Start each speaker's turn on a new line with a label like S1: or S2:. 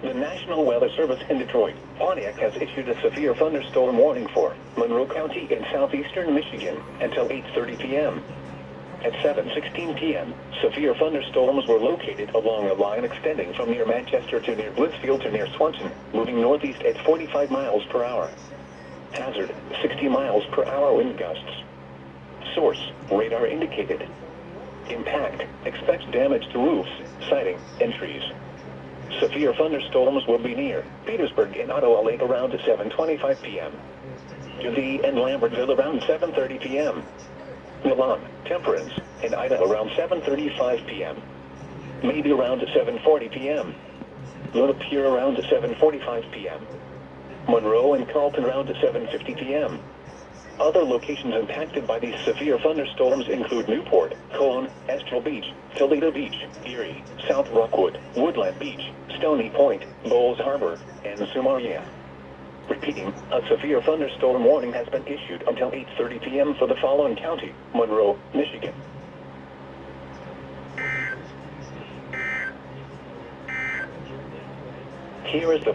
S1: The National Weather Service in Detroit, Pontiac has issued a severe thunderstorm warning for Monroe County in southeastern Michigan until 8:30 p.m. At 7:16 p.m., severe thunderstorms were located along a line extending from near Manchester to near Blitzfield to near Swanson, moving northeast at 45 miles per hour. Hazard, 60 miles per hour wind gusts. Source, radar indicated. Impact, expect damage to roofs, siding, and trees. Severe thunderstorms will be near Petersburg and Ottawa Lake around 7:25 p.m. Lee and Lambertville around 7:30 p.m. Milan, Temperance, and Ida around 7:35 p.m. Maybe around 7:40 p.m. Lapeer around 7:45 p.m. Monroe and Carlton around 7:50 p.m. Other locations impacted by these severe thunderstorms include Newport, Cologne, Estral Beach, Toledo Beach, Erie, South Rockwood, Woodland Beach, Stony Point, Bowles Harbor, and Sumaria. Repeating, a severe thunderstorm warning has been issued until 8:30 p.m. for the following county: Monroe, Michigan. Here is the